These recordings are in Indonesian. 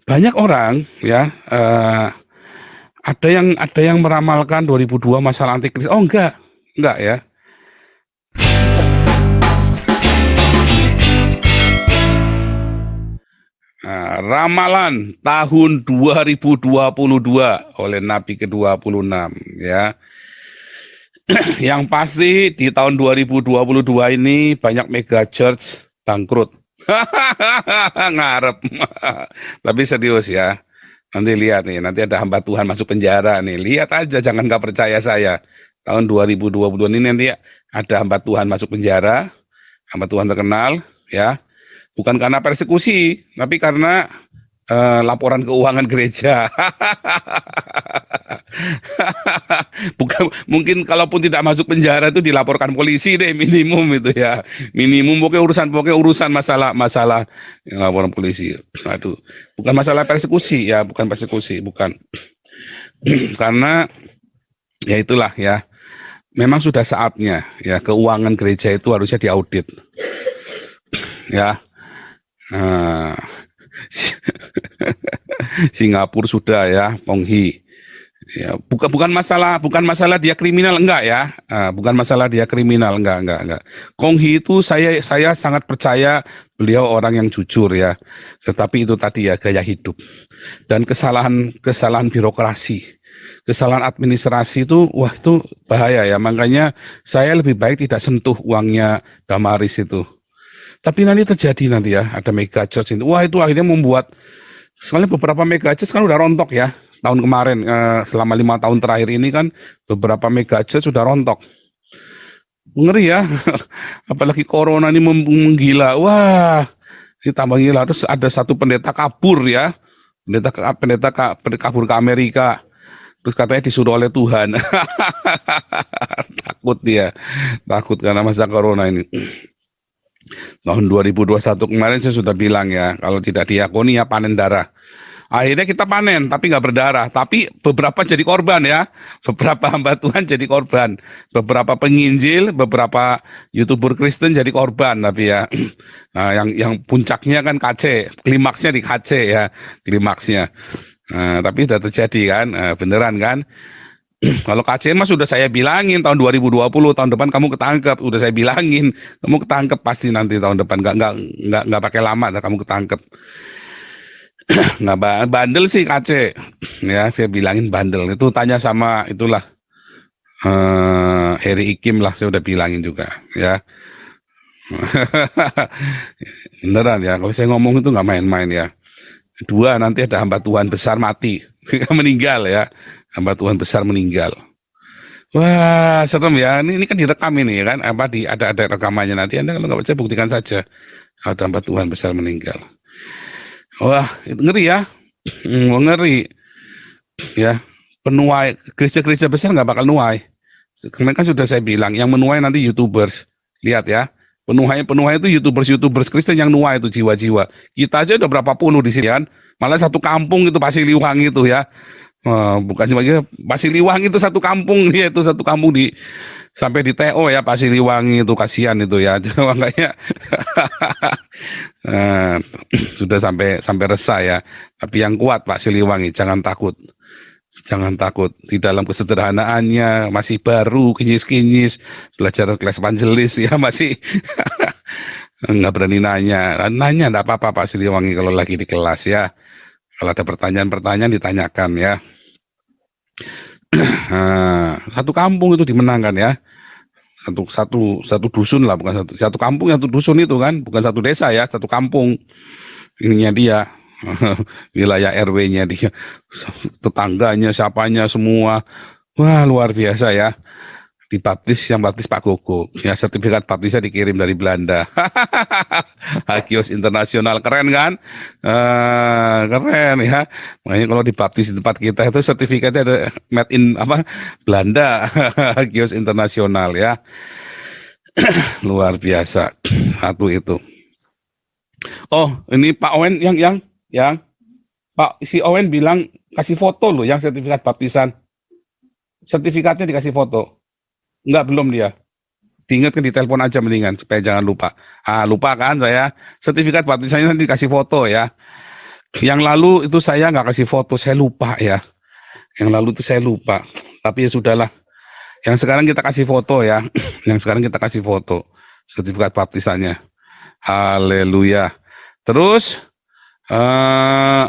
banyak orang ya, ada yang meramalkan 2002 masalah antikris. Oh enggak ya. Nah, ramalan tahun 2022 oleh Nabi ke-26 ya. Yang pasti di tahun 2022 ini banyak mega church bangkrut. Ngarep. Tapi serius ya. Nanti lihat nih, nanti ada hamba Tuhan masuk penjara nih. Lihat aja, jangan nggak percaya saya. Tahun 2022 ini nanti ada hamba Tuhan masuk penjara, hamba Tuhan terkenal, ya. Bukan karena persekusi, tapi karena laporan keuangan gereja. Bukan, mungkin kalaupun tidak masuk penjara itu dilaporkan polisi deh minimum itu ya. Minimum pokoknya urusan masalah yang laporan polisi. Aduh, bukan masalah persekusi ya, bukan persekusi, bukan. Karena ya itulah ya. Memang sudah saatnya ya keuangan gereja itu harusnya diaudit. Ya. Nah, Singapura sudah ya, Ponghi. Ya, bukan masalah dia kriminal enggak ya. Bukan masalah dia kriminal enggak. Konghi itu saya sangat percaya beliau orang yang jujur ya. Tetapi itu tadi ya gaya hidup dan kesalahan birokrasi, kesalahan administrasi itu wah itu bahaya ya. Makanya saya lebih baik tidak sentuh uangnya Damaris itu. Tapi nanti terjadi nanti ya ada mega church itu. Wah itu akhirnya membuat soalnya beberapa mega church kan udah rontok ya. Tahun kemarin selama 5 tahun terakhir ini kan beberapa mega church sudah rontok. Ngeri ya. Apalagi corona ini menggila. Wah, ditambah gila. Terus ada satu pendeta kabur ya. Pendeta kabur ke Amerika. Terus katanya disuruh oleh Tuhan. Takut dia. Takut karena masa corona ini. Tahun 2021 kemarin saya sudah bilang ya, kalau tidak diakoni ya panen darah. Akhirnya kita panen, tapi nggak berdarah. Tapi beberapa jadi korban ya. Beberapa hamba Tuhan jadi korban. Beberapa penginjil, beberapa YouTuber Kristen jadi korban. Tapi ya, nah, yang puncaknya kan KC. Klimaksnya di KC ya, klimaksnya. Tapi sudah terjadi kan, beneran kan. Kalau KCN mas sudah saya bilangin tahun 2020 tahun depan kamu ketangkep, udah saya bilangin kamu ketangkep pasti nanti tahun depan nggak pakai lama dah kamu ketangkep. Nggak bandel sih KC ya saya bilangin bandel itu tanya sama itulah Heri Ikim lah saya udah bilangin juga ya. Beneran ya kalau saya ngomong itu nggak main-main ya. Dua nanti ada hamba Tuhan besar mati meninggal ya. Hamba Tuhan besar meninggal. Wah, serem ya. Ini kan direkam ini kan. Ada rekamannya nanti. Anda kalau nggak percaya buktikan saja. Ada hamba Tuhan besar meninggal. Wah, itu ngeri ya. Ngeri. Ya, penuai gereja-gereja besar nggak bakal nuai. Kemarin kan sudah saya bilang, yang menuai nanti YouTubers. Lihat ya. Penuai itu YouTubers Kristen yang nuai itu jiwa-jiwa. Kita aja udah berapa puluh di sini kan. Malah satu kampung itu pasti Liwang itu ya. Bukan cuma gitu, Pasiliwangi itu satu kampung ya itu satu kampung sampai di TO ya Pasiliwangi itu kasihan itu ya makanya sudah sampai resah ya. Tapi yang kuat Pak Siliwangi jangan takut di dalam kesederhanaannya masih baru kinyis belajar kelas evangelis ya masih nggak berani nanya nggak apa-apa Pak Siliwangi kalau lagi di kelas ya. Kalau ada pertanyaan ditanyakan ya. Satu kampung itu dimenangkan ya. Satu dusun lah, bukan satu kampung, satu dusun itu kan, bukan satu desa ya, satu kampung. Ininya dia. Wilayah RW-nya dia. Tetangganya, siapanya semua. Wah, luar biasa ya. Yang baptis Pak Gogo ya, sertifikat baptisnya dikirim dari Belanda. Hagios Internasional keren kan. Keren ya, makanya kalau dibaptis di tempat kita itu sertifikatnya ada made in Belanda. Hagios Internasional ya. Luar biasa satu itu. Oh ini Pak Owen yang Pak si Owen bilang kasih foto loh yang sertifikat baptisan, sertifikatnya dikasih foto. Enggak, belum dia. Diingatkan di telepon aja mendingan supaya jangan lupa. Lupa kan saya. Sertifikat baptisannya nanti dikasih foto ya. Yang lalu itu saya nggak kasih foto, saya lupa ya. Yang lalu itu saya lupa. Tapi ya sudahlah. Yang sekarang kita kasih foto ya. Yang sekarang kita kasih foto sertifikat baptisannya. Haleluya. Terus eh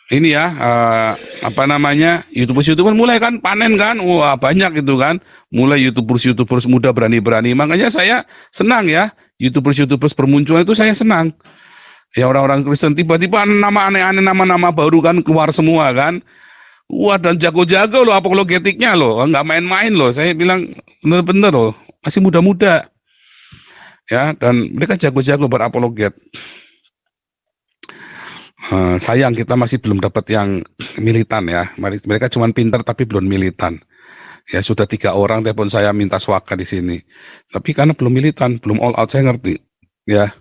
ini ya apa namanya, YouTubers mulai kan panen kan, wah banyak itu kan, mulai YouTubers muda berani-berani. Makanya saya senang ya, YouTubers bermunculan itu saya senang. Ya orang-orang Kristen tiba-tiba nama aneh-aneh, nama-nama baru kan keluar semua kan. Wah, dan jago-jago loh apologetiknya loh, nggak main-main loh. Saya bilang bener-bener loh, masih muda-muda ya, dan mereka jago-jago berapologet. Sayang kita masih belum dapat yang militan ya. Mereka cuma pintar tapi belum militan. Ya sudah 3 orang telepon saya minta swaka di sini. Tapi karena belum militan, belum all out, saya ngerti. Ya.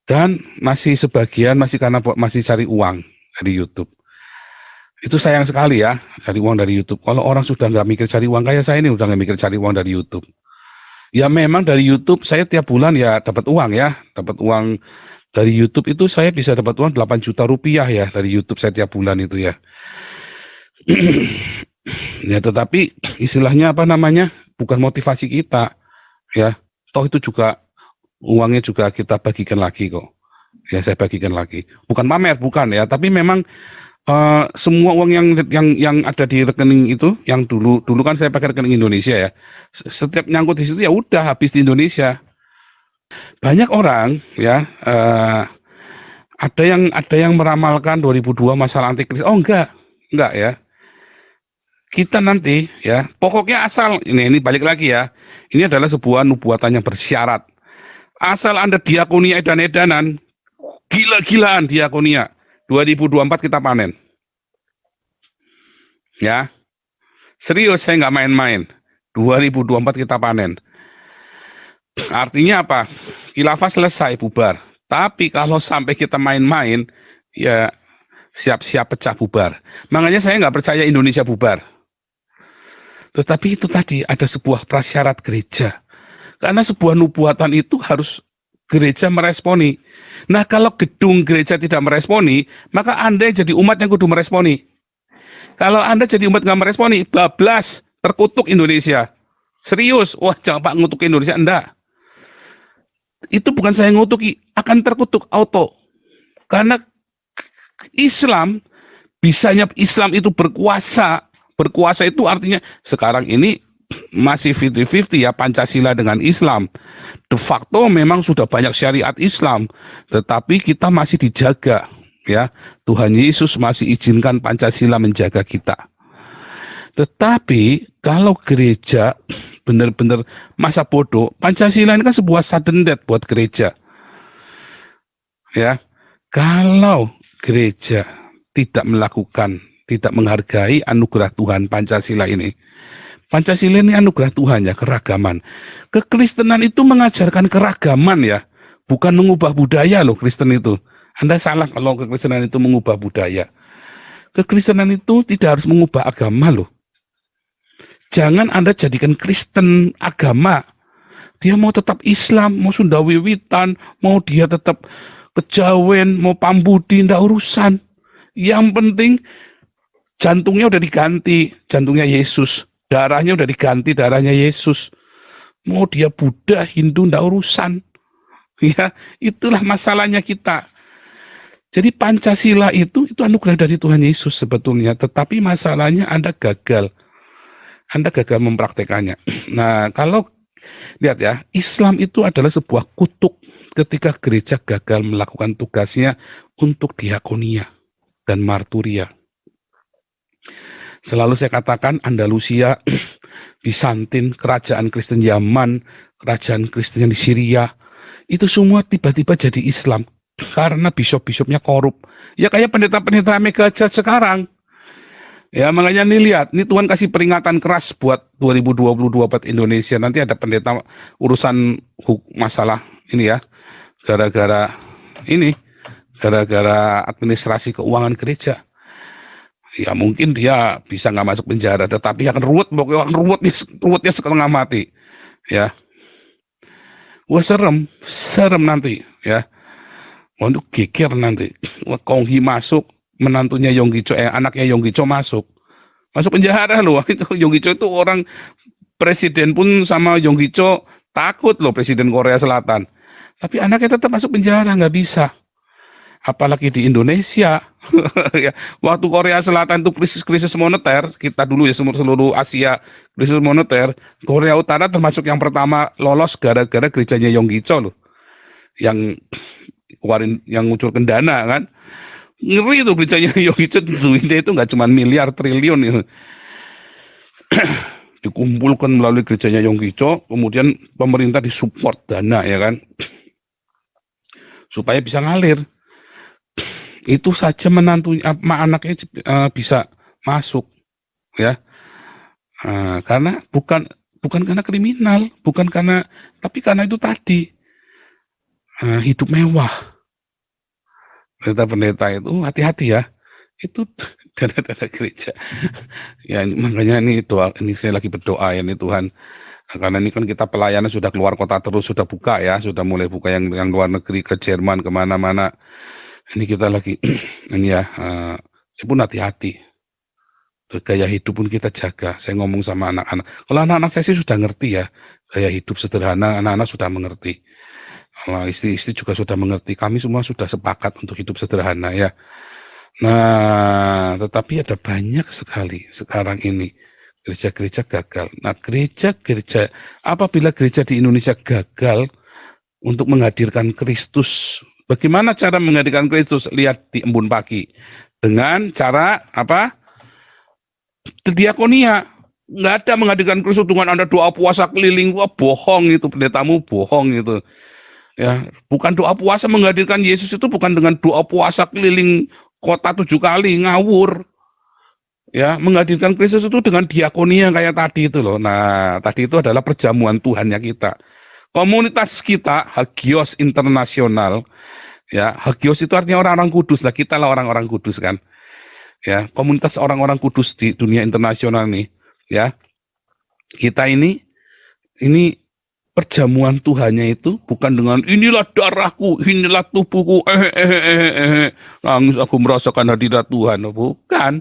Dan masih sebagian karena masih cari uang dari YouTube. Itu sayang sekali ya, cari uang dari YouTube. Kalau orang sudah nggak mikir cari uang, kayak saya ini udah nggak mikir cari uang dari YouTube. Ya memang dari YouTube saya tiap bulan ya dapat uang ya, dapat uang. Dari YouTube itu saya bisa dapat uang 8 juta rupiah ya, dari YouTube saya tiap bulan itu ya. Ya tetapi istilahnya apa namanya, bukan motivasi kita ya. Toh itu juga uangnya juga kita bagikan lagi kok. Ya saya bagikan lagi. Bukan pamer, bukan ya, tapi memang semua uang yang ada di rekening itu, yang dulu kan saya pakai rekening Indonesia ya. Setiap nyangkut di situ ya udah habis di Indonesia. Banyak orang ya ada yang meramalkan 2002 masalah antikris. Oh enggak ya. Kita nanti ya, pokoknya asal ini balik lagi ya. Ini adalah sebuah nubuatan yang bersyarat. Asal Anda diakonia edan-edanan, gila-gilaan diakonia. 2024 kita panen. Ya. Serius, saya nggak main-main. 2024 kita panen. Artinya apa? Khilafah selesai, bubar. Tapi kalau sampai kita main-main, ya siap-siap pecah bubar. Makanya saya nggak percaya Indonesia bubar. Tetapi itu tadi ada sebuah prasyarat gereja. Karena sebuah nubuatan itu harus gereja meresponi. Nah kalau gedung gereja tidak meresponi, maka Anda jadi umat yang kudu meresponi. Kalau Anda jadi umat nggak meresponi, bablas, terkutuk Indonesia. Serius, wah jangan Pak ngutuk Indonesia, enggak. Itu bukan saya ngutuki, akan terkutuk auto. Karena Islam, bisanya Islam itu berkuasa. Berkuasa itu artinya sekarang ini masih 50-50 ya, Pancasila dengan Islam. De facto memang sudah banyak syariat Islam, tetapi kita masih dijaga ya. Tuhan Yesus masih izinkan Pancasila menjaga kita. Tetapi kalau gereja benar-benar masa bodoh, Pancasila ini kan sebuah sudden death buat gereja. Ya. Kalau gereja tidak menghargai anugerah Tuhan Pancasila ini. Pancasila ini anugerah Tuhan ya, keragaman. Kekristenan itu mengajarkan keragaman ya, bukan mengubah budaya loh Kristen itu. Anda salah kalau kekristenan itu mengubah budaya. Kekristenan itu tidak harus mengubah agama loh. Jangan Anda jadikan Kristen agama. Dia mau tetap Islam, mau Sunda Wiwitan, mau dia tetap kejawen, mau pambudi, ndak urusan. Yang penting jantungnya udah diganti, jantungnya Yesus. Darahnya udah diganti, darahnya Yesus. Mau dia Buddha, Hindu, ndak urusan. Ya, itulah masalahnya kita. Jadi Pancasila itu anugerah dari Tuhan Yesus sebetulnya. Tetapi masalahnya Anda gagal. Anda gagal mempraktekannya. Nah, kalau lihat ya, Islam itu adalah sebuah kutuk ketika gereja gagal melakukan tugasnya untuk diakonia dan marturia. Selalu saya katakan Andalusia, Bizantin, kerajaan Kristen Yaman, kerajaan Kristen yang di Syria, itu semua tiba-tiba jadi Islam karena bishop-bishopnya korup. Ya kayak pendeta-pendeta mega church sekarang. Ya makanya nih lihat, ini Tuhan kasih peringatan keras buat 2022 buat Indonesia. Nanti ada pendeta urusan masalah ini ya, gara-gara administrasi keuangan gereja. Ya mungkin dia bisa nggak masuk penjara, tetapi akan ruwetnya setengah mati. Ya, wah serem nanti ya. Untuk geger nanti. Kong Hee masuk, menantunya Yonggi Cho, anaknya Yonggi Cho masuk. Masuk penjara loh. Itu Yonggi Cho itu orang presiden pun sama Yonggi Cho takut loh, presiden Korea Selatan. Tapi anaknya tetap masuk penjara, nggak bisa. Apalagi di Indonesia. Ya, waktu Korea Selatan itu krisis moneter, kita dulu ya seluruh Asia krisis moneter, Korea Utara termasuk yang pertama lolos gara-gara gerejanya Yonggi Cho loh, yang keluarin, yang ngucurkan dana kan. Ngeri itu gerejanya Yonggi Cho, duitnya itu nggak cuma miliar, triliun itu dikumpulkan melalui gerejanya Yonggi Cho, kemudian pemerintah disupport dana ya kan, supaya bisa ngalir. Itu saja menantunya, anaknya bisa masuk ya. Karena bukan karena kriminal, bukan karena, tapi karena itu tadi hidup mewah. Pendeta-pendeta itu hati-hati ya, itu dana-dana gereja. Ya makanya ini doa, ini saya lagi berdoa ya nih Tuhan, karena ini kan kita pelayanan sudah keluar kota terus, sudah buka ya, sudah mulai buka yang luar negeri, ke Jerman, kemana-mana. Ini kita lagi ini ya, saya pun hati-hati. Gaya hidup pun kita jaga. Saya ngomong sama anak-anak. Kalau anak-anak saya sih sudah ngerti ya, gaya hidup sederhana, anak-anak sudah mengerti. Istri-istri juga sudah mengerti. Kami semua sudah sepakat untuk hidup sederhana ya. Nah, tetapi ada banyak sekali sekarang ini gereja-gereja gagal. Nah, gereja-gereja, apabila gereja di Indonesia gagal untuk menghadirkan Kristus, bagaimana cara menghadirkan Kristus? Lihat di Embun Pagi. Dengan cara apa? Diakonia. Nggak ada menghadirkan Kristus dengan Anda doa puasa keliling. Wah, bohong itu, pendetamu bohong itu. Ya, bukan doa puasa menghadirkan Yesus itu, bukan dengan doa puasa keliling kota 7 kali, ngawur. Ya, menghadirkan Kristus itu dengan diakonia kayak tadi itu loh. Nah, tadi itu adalah perjamuan Tuhannya kita. Komunitas kita, Hagios Internasional, ya, Hagios itu artinya orang-orang kudus lah, kita lah orang-orang kudus kan. Ya, komunitas orang-orang kudus di dunia internasional nih, ya. Kita ini perjamuan Tuhannya itu bukan dengan inilah darahku, inilah tubuhku, nangis aku merasakan hadirat Tuhan, bukan.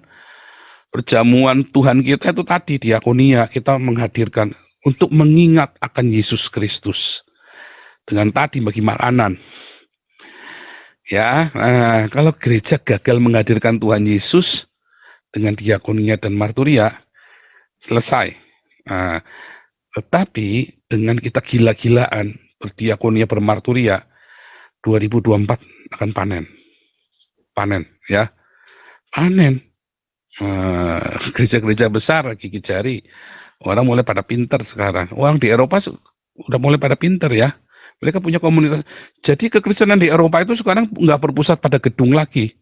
Perjamuan Tuhan kita itu tadi diakonia, kita menghadirkan untuk mengingat akan Yesus Kristus dengan tadi bagi makanan. Ya, kalau gereja gagal menghadirkan Tuhan Yesus dengan diakonia dan marturia, selesai. Tetapi dengan kita gila-gilaan berdiakonia, bermarturia, 2024 akan panen ya, panen. Gereja-gereja besar gigi jari, orang mulai pada pinter sekarang. Orang di Eropa udah mulai pada pinter ya. Mereka punya komunitas. Jadi kekristenan di Eropa itu sekarang nggak berpusat pada gedung lagi,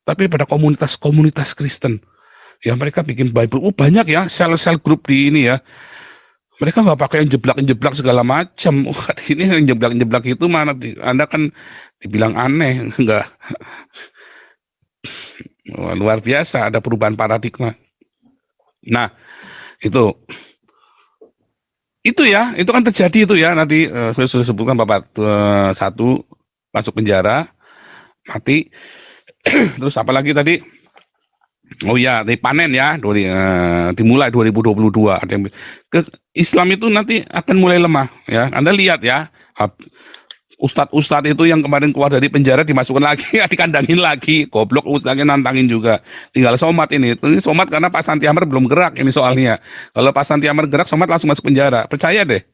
tapi pada komunitas-komunitas Kristen. Ya mereka bikin Bible. Banyak ya sel-sel grup di ini ya. Mereka nggak pakai yang jeblak segala macam. Ini yang jeblak itu mana? Anda kan dibilang aneh, enggak. Wah, luar biasa, ada perubahan paradigma. Nah, itu ya, itu kan terjadi itu ya, nanti sudah sebutkan Bapak, satu masuk penjara, mati, terus apa lagi tadi? Oh ya, panen ya, dimulai 2022. Ada yang, Islam itu nanti akan mulai lemah ya. Anda lihat ya, Ustadz itu yang kemarin keluar dari penjara dimasukkan lagi, dikandangin lagi, goblok ustadznya nantangin juga. Tinggal Somad ini Somad karena Pak Santi Amar belum gerak ini soalnya. Kalau Pak Santi Amar gerak, Somad langsung masuk penjara. Percaya deh.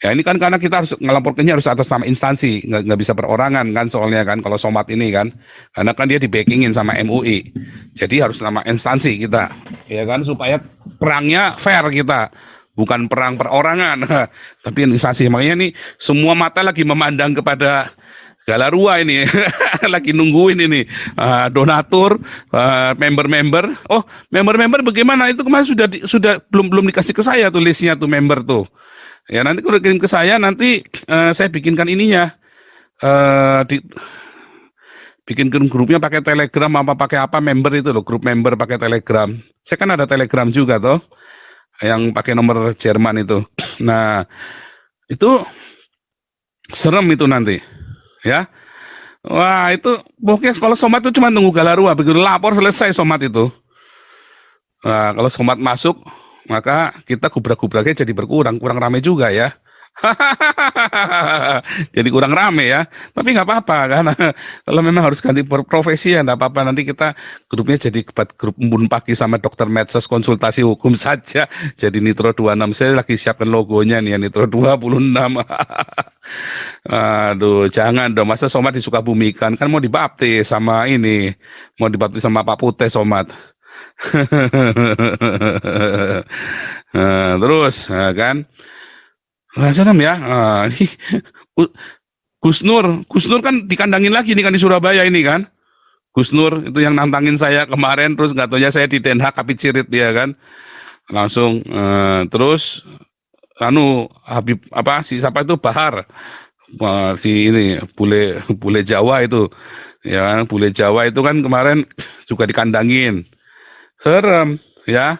Ya ini kan karena kita harus ngelaporkannya harus atas nama instansi, nggak bisa perorangan kan soalnya kan kalau Somad ini kan. Karena kan dia di-backingin sama MUI. Jadi harus nama instansi kita. Ya kan supaya perangnya fair kita. Bukan perang perorangan, tapi instansi. Makanya nih semua mata lagi memandang kepada Galarua ini, lagi nungguin ini donatur, member-member. Oh, member-member bagaimana? Itu kemarin sudah belum dikasih ke saya tuh listnya tuh member tuh. Ya nanti kalau kirim ke saya nanti saya bikinkan ininya, bikin grupnya pakai Telegram apa pakai apa member itu loh, grup member pakai Telegram. Saya kan ada Telegram juga toh, yang pakai nomor Jerman itu. Nah, itu serem itu nanti, ya. Wah, itu pokoknya kalau somat itu cuma tunggu galarua, begitu lapor selesai somat itu. Nah, kalau somat masuk, maka kita gubrak-gubraknya jadi berkurang, kurang rame juga ya. Jadi kurang rame ya, tapi nggak apa-apa kan. Kalau memang harus ganti profesi ya nggak apa-apa. Nanti kita grupnya jadi grup Embun Pagi sama Dokter Medsos konsultasi hukum saja. Jadi Nitro 26. Saya lagi siapkan logonya nih ya, Nitro 26. Aduh, jangan dong. Masa Somat di Sukabumi kan mau dibaptis sama ini, mau dibaptis sama Pak Putih Somat. Terus kan, lah serem ya. Ini Gus Nur kan dikandangin lagi nih kan di Surabaya ini kan. Gus Nur itu yang nantangin saya kemarin, terus nggak taunya saya di Den Haag cirit dia kan. Langsung terus Habib apa si siapa itu Bahar. Si ini bule bule Jawa itu ya kan, bule Jawa itu kan kemarin juga dikandangin serem ya.